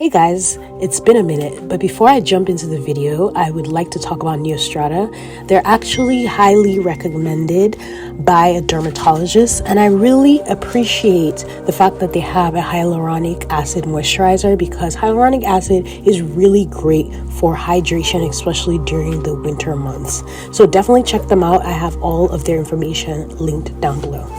Hey guys, it's been a minute, but before I jump into the video, I would like to talk about Neostrata. They're actually highly recommended by a dermatologist, and I really appreciate the fact that they have a hyaluronic acid moisturizer because hyaluronic acid is really great for hydration, especially during the winter months. So definitely check them out. I have all of their information linked down below.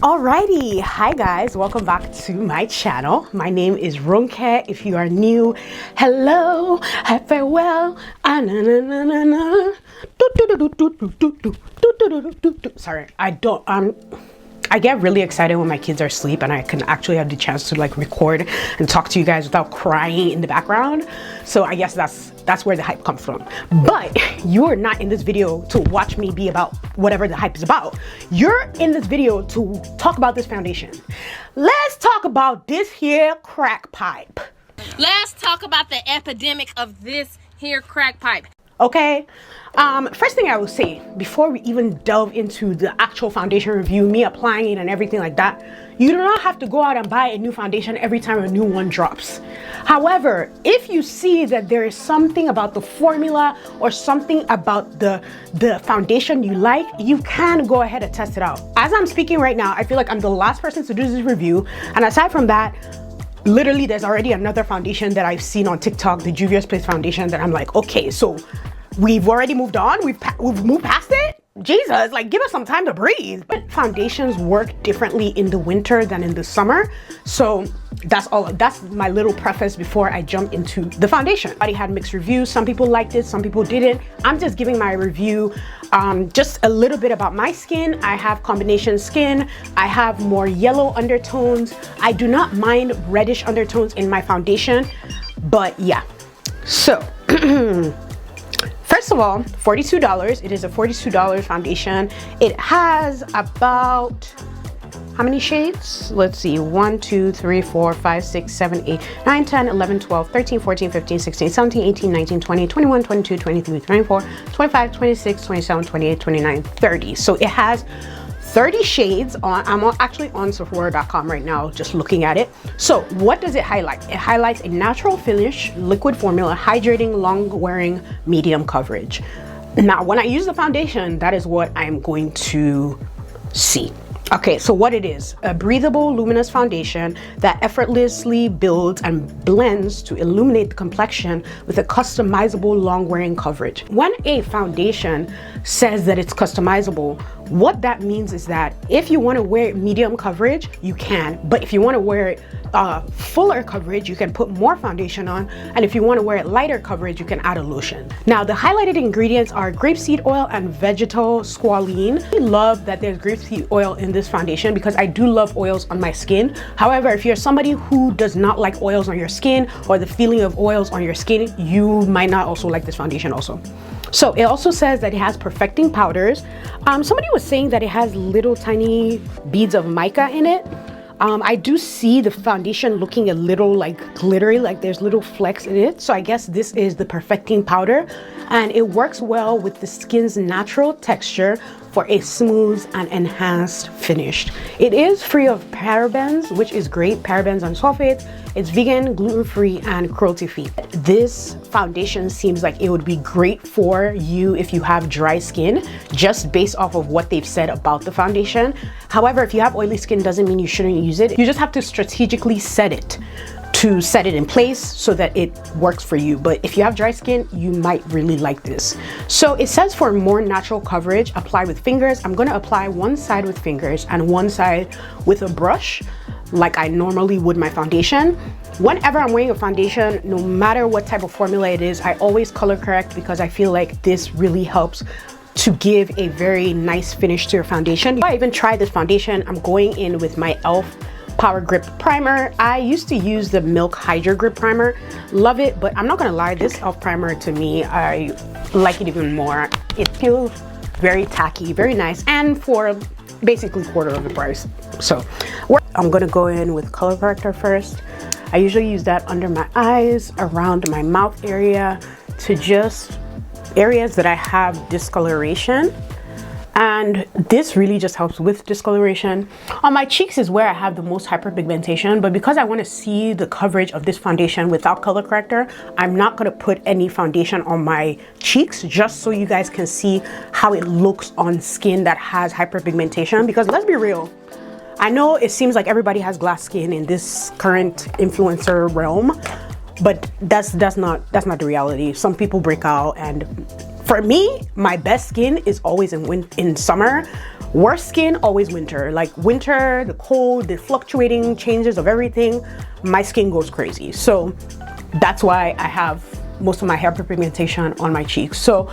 Alrighty, hi guys, welcome back to my channel. My name is Ronke. If you are new, hello, farewell. Sorry, I get really excited when my kids are asleep and I can actually have the chance to like record and talk to you guys without crying in the background. So I guess that's where the hype comes from. But you're not in this video to watch me be about whatever the hype is about. You're in this video to talk about this foundation. Let's talk about this here crack pipe. Let's talk about the epidemic of this here crack pipe. Okay, first thing I will say before we even delve into the actual foundation review, me applying it and everything like that, you do not have to go out and buy a new foundation every time a new one drops. However, if you see that there is something about the formula or something about the foundation you like, you can go ahead and test it out. As I'm speaking right now, I feel like I'm the last person to do this review, and aside from that, literally there's already another foundation that I've seen on TikTok, the Juvia's Place foundation, that I'm like, okay, so we've already moved on, we've moved past it? Jesus, like give us some time to breathe. But foundations work differently in the winter than in the summer. So that's my little preface before I jump into the foundation. I had mixed reviews. Some people liked it, some people didn't. I'm just giving my review, just a little bit about my skin. I have combination skin. I have more yellow undertones. I do not mind reddish undertones in my foundation, but yeah. So, first of all, $42. It is a $42 foundation. It has about, how many shades? Let's see, 1, 2, 3, 4, 5, 6, 7, 8, 9, 10, 11, 12, 13, 14, 15, 16, 17, 18, 19, 20, 21, 22, 23, 24, 25, 26, 27, 28, 29, 30. So it has 30 shades on. I'm actually on Sephora.com right now just looking at it. So what does it highlight? It highlights a natural finish, liquid formula, hydrating, long wearing, medium coverage. Now when I use the foundation, that is what I'm going to see. Okay, so what it is, a breathable, luminous foundation that effortlessly builds and blends to illuminate the complexion with a customizable, long-wearing coverage. When a foundation says that it's customizable, what that means is that if you want to wear medium coverage, you can, but if you want to wear it fuller coverage, you can put more foundation on, and if you want to wear it lighter coverage, you can add a lotion. Now, the highlighted ingredients are grapeseed oil and vegetal squalene. I love that there's grapeseed oil in this foundation because I do love oils on my skin. However, if you're somebody who does not like oils on your skin or the feeling of oils on your skin, you might not also like this foundation also. So it also says that it has perfecting powders. Somebody was saying that it has little tiny beads of mica in it. I do see the foundation looking a little like glittery, like there's little flecks in it. So I guess this is the perfecting powder, and it works well with the skin's natural texture for a smooth and enhanced finish. It is free of parabens, which is great, parabens and sulfates. It's vegan, gluten-free, and cruelty-free. This foundation seems like it would be great for you if you have dry skin, just based off of what they've said about the foundation. However, if you have oily skin, doesn't mean you shouldn't use it. You just have to strategically set it in place so that it works for you. But if you have dry skin, you might really like this. So it says for more natural coverage, apply with fingers. I'm gonna apply one side with fingers and one side with a brush, like I normally would my foundation. Whenever I'm wearing a foundation, no matter what type of formula it is, I always color correct because I feel like this really helps to give a very nice finish to your foundation. Before I even try this foundation, I'm going in with my e.l.f. Power Grip Primer. I used to use the Milk Hydro Grip Primer. Love it, but I'm not gonna lie, this e.l.f. primer to me, I like it even more. It feels very tacky, very nice, and for basically quarter of the price. So I'm gonna go in with color corrector first. I usually use that under my eyes, around my mouth area, to just areas that I have discoloration. and this really just helps with discoloration. On my cheeks is where I have the most hyperpigmentation, but because I want to see the coverage of this foundation without color corrector, I'm not going to put any foundation on my cheeks, just so you guys can see how it looks on skin that has hyperpigmentation. Because let's be real, I know it seems like everybody has glass skin in this current influencer realm, but that's not the reality. Some people break out, and for me, my best skin is always in summer. Worst skin, always winter. Like winter, the cold, the fluctuating changes of everything, my skin goes crazy. So that's why I have most of my hyperpigmentation on my cheeks. So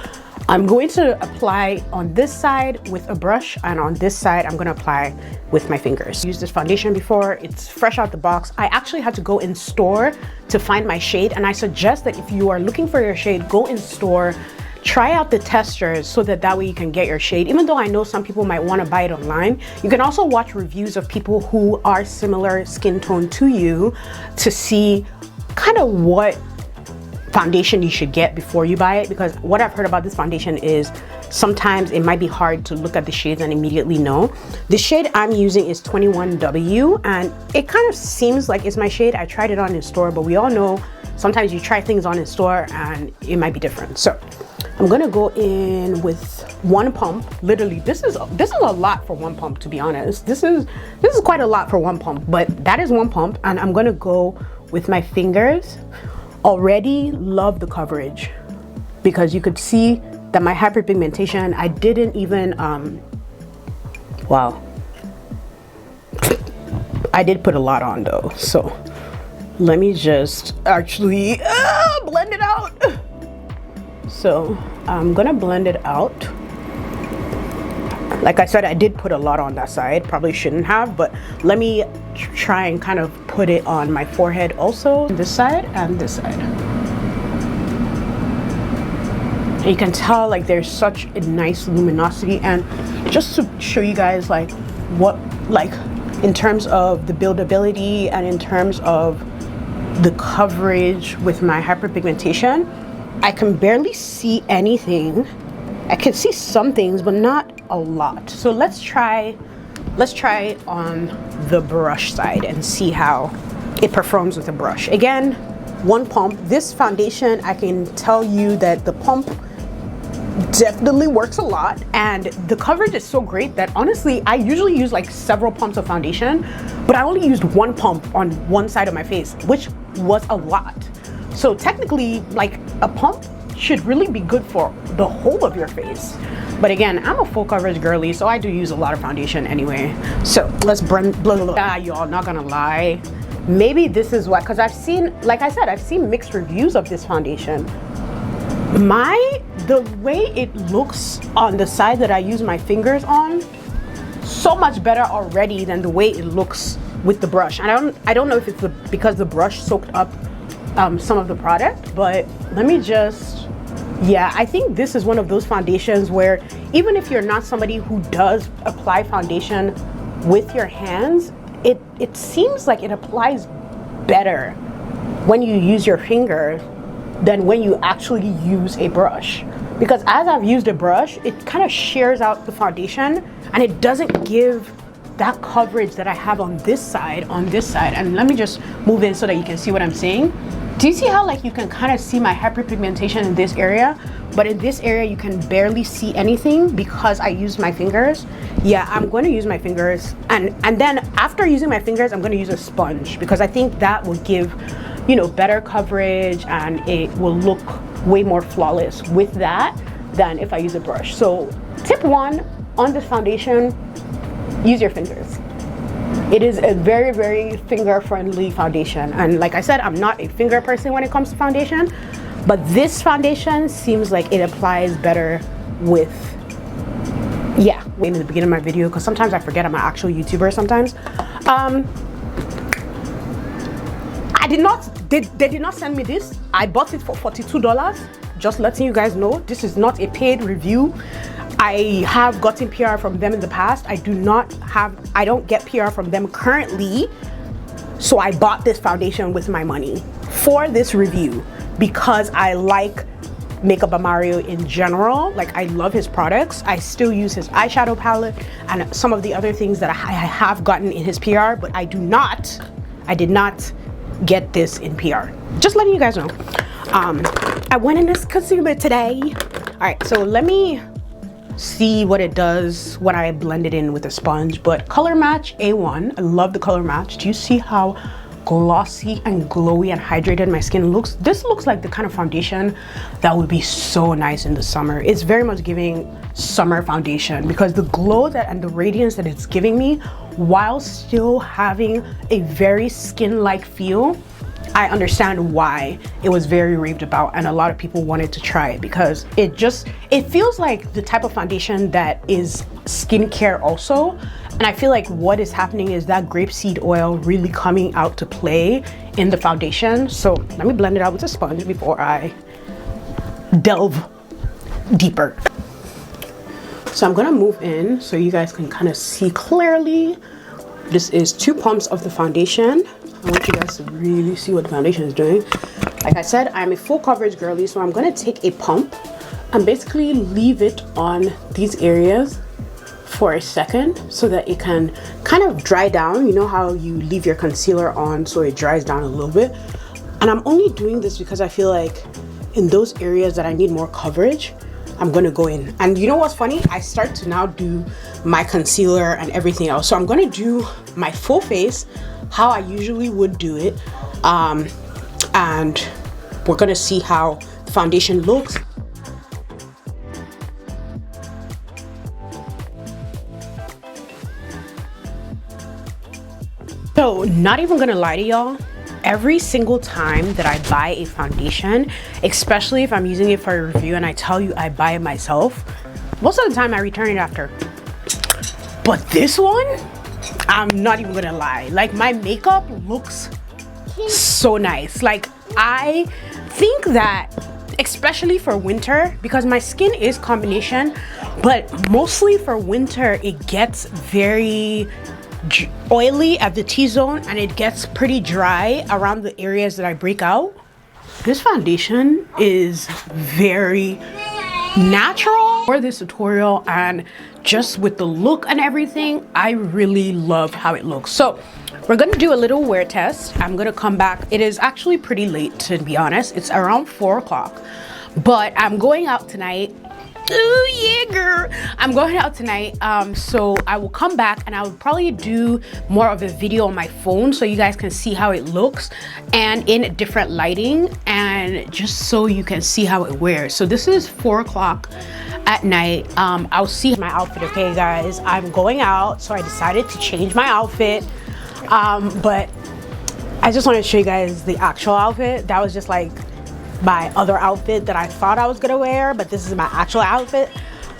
I'm going to apply on this side with a brush, and on this side, I'm gonna apply with my fingers. Used this foundation before, it's fresh out the box. I actually had to go in store to find my shade, and I suggest that if you are looking for your shade, go in store, try out the testers so that way you can get your shade. Even though I know some people might want to buy it online, you can also watch reviews of people who are similar skin tone to you to see kind of what foundation you should get before you buy it. Because what I've heard about this foundation is sometimes it might be hard to look at the shades and immediately know. The shade I'm using is 21W, and it kind of seems like it's my shade. I tried it on in store, but we all know sometimes you try things on in store and it might be different. So I'm gonna go in with one pump. Literally, this is a lot for one pump, to be honest. This is quite a lot for one pump, but that is one pump, and I'm gonna go with my fingers. Already love the coverage, because you could see that my hyperpigmentation, I didn't even wow, I did put a lot on though. So let me just actually blend it out. So I'm gonna blend it out. Like I said, I did put a lot on that side, probably shouldn't have, but let me try and kind of put it on my forehead also, this side and this side. And you can tell like there's such a nice luminosity. And just to show you guys like what, like in terms of the buildability and in terms of the coverage with my hyperpigmentation, I can barely see anything. I can see some things, but not a lot. So let's try on the brush side and see how it performs with a brush. Again, one pump. This foundation, I can tell you that the pump definitely works a lot, and the coverage is so great that honestly, I usually use like several pumps of foundation, but I only used one pump on one side of my face, which was a lot. So technically, like a pump should really be good for the whole of your face. But again, I'm a full coverage girly, so I do use a lot of foundation anyway. So let's blend. Y'all, not gonna lie, maybe this is why, because I've seen, like I said, I've seen mixed reviews of this foundation. The way it looks on the side that I use my fingers on, so much better already than the way it looks with the brush. And I don't know if it's because the brush soaked up some of the product, but let me just, yeah, I think this is one of those foundations where even if you're not somebody who does apply foundation with your hands, it seems like it applies better when you use your fingers than when you actually use a brush. Because as I've used a brush, it kind of shears out the foundation and it doesn't give that coverage that I have on this side, And let me just move in so that you can see what I'm saying. Do you see how like you can kind of see my hyperpigmentation in this area, but in this area you can barely see anything because I used my fingers? Yeah, I'm going to use my fingers, and then after using my fingers, I'm going to use a sponge, because I think that will give, you know, better coverage and it will look way more flawless with that than if I use a brush. So tip 1 on this foundation, use your fingers. It is a very, very finger friendly foundation. And like I said, I'm not a finger person when it comes to foundation, but this foundation seems like it applies better with, yeah, in the beginning of my video, because sometimes I forget I'm an actual YouTuber sometimes. They did not send me this. I bought it for $42. Just letting you guys know, this is not a paid review. I have gotten PR from them in the past. I don't get PR from them currently. So I bought this foundation with my money for this review because I like Makeup by Mario in general. Like, I love his products. I still use his eyeshadow palette and some of the other things that I have gotten in his PR, but I did not get this in PR. Just letting you guys know. I went in this consumer today. All right, so let me see what it does when I blend it in with a sponge. But color match A1. I love the color match. Do you see how glossy and glowy and hydrated my skin looks? This looks like the kind of foundation that would be so nice in the summer. It's very much giving summer foundation because the glow that and the radiance that it's giving me while still having a very skin-like feel. I understand why it was very raved about and a lot of people wanted to try it, because it feels like the type of foundation that is skincare also. And I feel like what is happening is that grapeseed oil really coming out to play in the foundation. So let me blend it out with a sponge before I delve deeper. So I'm gonna move in so you guys can kind of see clearly. This is 2 pumps of the foundation. I want you guys to really see what the foundation is doing. Like I said, I'm a full coverage girly, so I'm gonna take a pump and basically leave it on these areas for a second so that it can kind of dry down. You know how you leave your concealer on so it dries down a little bit? And I'm only doing this because I feel like in those areas that I need more coverage, I'm gonna go in. And you know what's funny? I start to now do my concealer and everything else. So I'm gonna do my full face how I usually would do it. And we're gonna see how the foundation looks. So not even gonna lie to y'all, every single time that I buy a foundation, especially if I'm using it for a review and I tell you I buy it myself, most of the time I return it after. But this one, I'm not even gonna lie, like my makeup looks so nice. Like I think that especially for winter, because my skin is combination, but mostly for winter it gets very oily at the T-zone and it gets pretty dry around the areas that I break out. This foundation is very natural for this tutorial, and just with the look and everything, I really love how it looks. So we're gonna do a little wear test. I'm gonna come back. It is actually pretty late, to be honest. It's around 4 o'clock, but I'm going out tonight. Oh yeah, girl, I'm going out tonight. So I will come back and I will probably do more of a video on my phone so you guys can see how it looks and in different lighting, and just so you can see how it wears. So this is 4 o'clock at night. I'll see my outfit. Okay guys, I'm going out, so I decided to change my outfit, but I just wanted to show you guys the actual outfit. That was just like my other outfit that I thought I was gonna wear, but this is my actual outfit.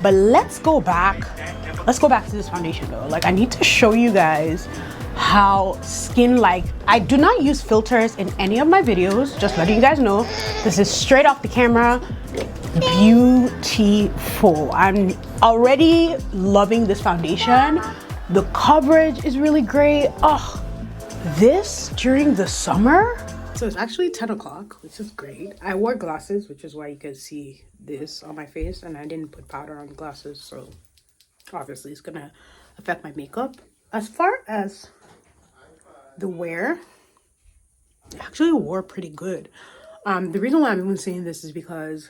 But let's go back to this foundation though. Like I need to show you guys how skin-like. I do not use filters in any of my videos, just letting you guys know. This is straight off the camera, beautiful. I'm already loving this foundation. The coverage is really great. Oh, this during the summer. So it's actually 10 o'clock, which is great. I wore glasses, which is why you can see this on my face, and I didn't put powder on the glasses, so obviously it's gonna affect my makeup. As far as the wear, it actually wore pretty good. The reason why I'm even saying this is because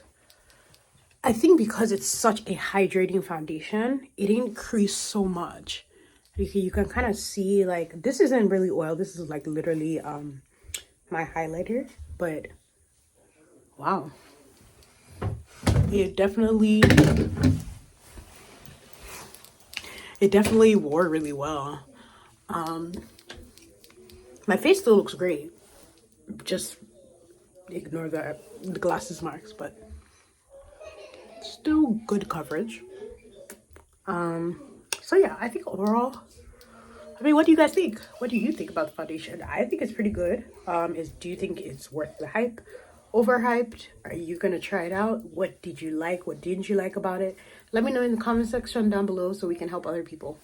I think because it's such a hydrating foundation, it didn't crease so much. You can kind of see, like, this isn't really oil. This is like literally my highlighter, but wow, it definitely wore really well. My face still looks great, just ignore the glasses marks, but still good coverage. So yeah, I think overall, I mean, what do you guys think? What do you think about the foundation? I think it's pretty good. Do you think it's worth the hype? Overhyped? Are you gonna try it out? What did you like? What didn't you like about it? Let me know in the comment section down below so we can help other people.